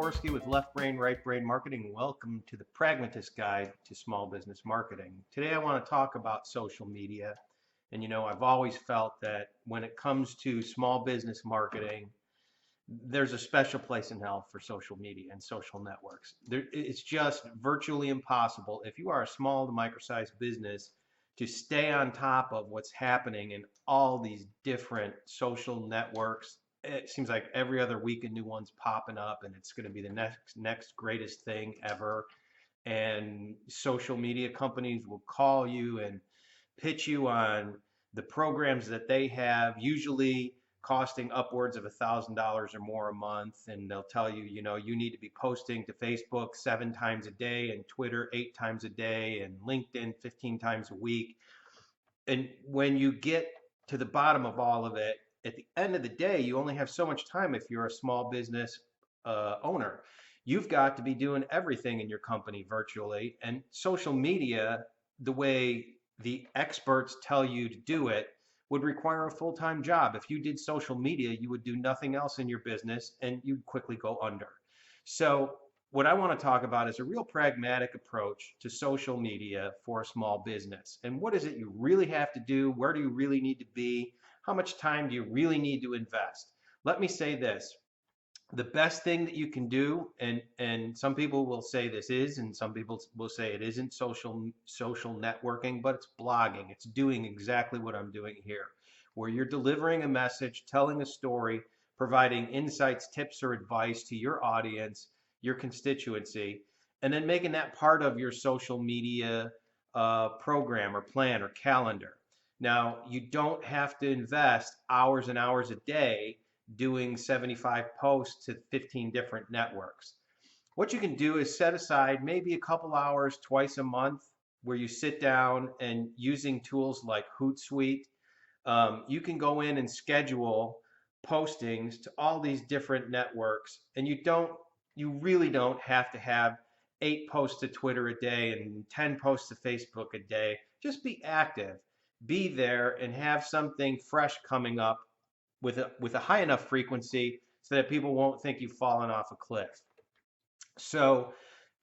Jaworski with Left Brain, Right Brain Marketing. Welcome to the Pragmatist Guide to Small Business Marketing. Today I want to talk about social media. And I've always felt that when it comes to small business marketing, there's a special place in hell for social media and social networks. It's just virtually impossible if you are a small to micro-sized business to stay on top of what's happening in all these different social networks. It seems like every other week a new one's popping up, and it's going to be the next greatest thing ever. And social media companies will call you and pitch you on the programs that they have, usually costing upwards of $1,000 or more a month. And they'll tell you, you need to be posting to Facebook 7 times a day and Twitter 8 times a day and LinkedIn 15 times a week. And when you get to the bottom of all of it, at the end of the day, you only have so much time if you're a small business owner. You've got to be doing everything in your company virtually, and social media, the way the experts tell you to do it, would require a full-time job. If you did social media, you would do nothing else in your business and you'd quickly go under. So what I want to talk about is a real pragmatic approach to social media for a small business. And what is it you really have to do? Where do you really need to be? How much time do you really need to invest? Let me say this. The best thing that you can do, and some people will say this is, and some people will say it isn't social networking, but it's blogging. It's doing exactly what I'm doing here, where you're delivering a message, telling a story, providing insights, tips, or advice to your audience, your constituency, and then making that part of your social media program or plan or calendar. Now, you don't have to invest hours and hours a day doing 75 posts to 15 different networks. What you can do is set aside maybe a couple hours twice a month where you sit down, and using tools like Hootsuite, you can go in and schedule postings to all these different networks, and you really don't have to have 8 posts to Twitter a day and 10 posts to Facebook a day. Just be active. Be there and have something fresh coming up with a high enough frequency so that people won't think you've fallen off a cliff. So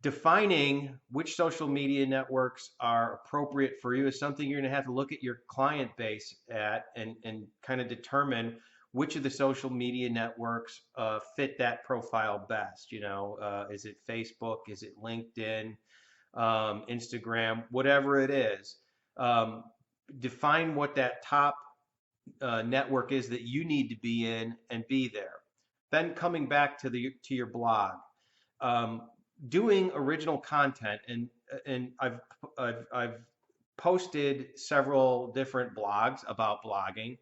defining which social media networks are appropriate for you is something you're going to have to look at your client base at and kind of determine which of the social media networks fit that profile best. Is it Facebook? Is it LinkedIn? Instagram? Whatever it is. Define what that top network is that you need to be in and be there. Then coming back to your blog, doing original content, and I've posted several different blogs about blogging.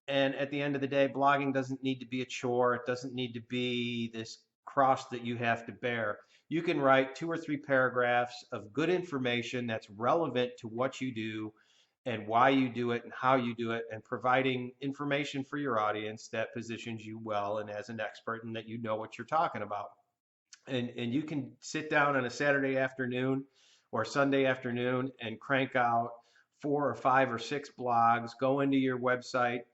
And at the end of the day, blogging doesn't need to be a chore. It doesn't need to be this cross that you have to bear. You can write 2 or 3 paragraphs of good information that's relevant to what you do and why you do it and how you do it, and providing information for your audience that positions you well and as an expert, and that you know what you're talking about. And you can sit down on a Saturday afternoon or Sunday afternoon and crank out 4 or 5 or 6 blogs, go into your website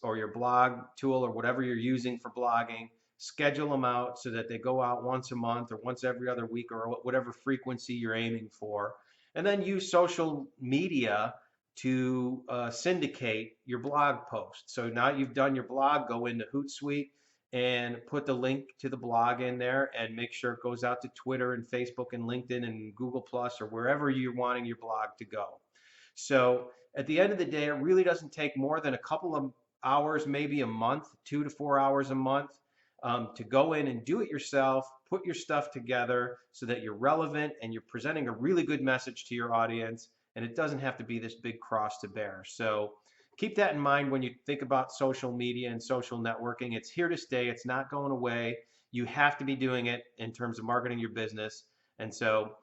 or your blog tool or whatever you're using for blogging, schedule them out so that they go out once a month or once every other week or whatever frequency you're aiming for. And then use social media to syndicate your blog post. So now you've done your blog, go into Hootsuite and put the link to the blog in there and make sure it goes out to Twitter and Facebook and LinkedIn and Google Plus or wherever you're wanting your blog to go. So at the end of the day, it really doesn't take more than a couple of hours, maybe a month, 2 to 4 hours a month, to go in and do it yourself, put your stuff together so that you're relevant and you're presenting a really good message to your audience. And it doesn't have to be this big cross to bear. So keep that in mind when you think about social media and social networking. It's here to stay. It's not going away. You have to be doing it in terms of marketing your business. And so,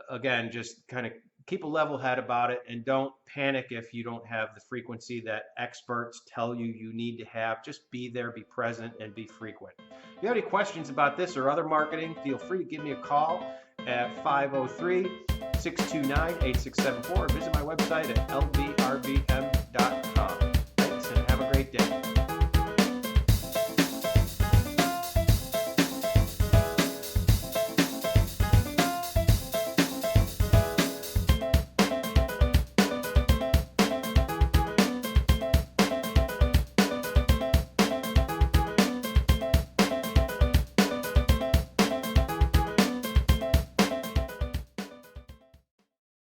again, just kind of keep a level head about it, and don't panic if you don't have the frequency that experts tell you need to have. Just be there, be present, and be frequent. If you have any questions about this or other marketing, feel free to give me a call at 503-629-8674 or visit my website at lvrbm.com.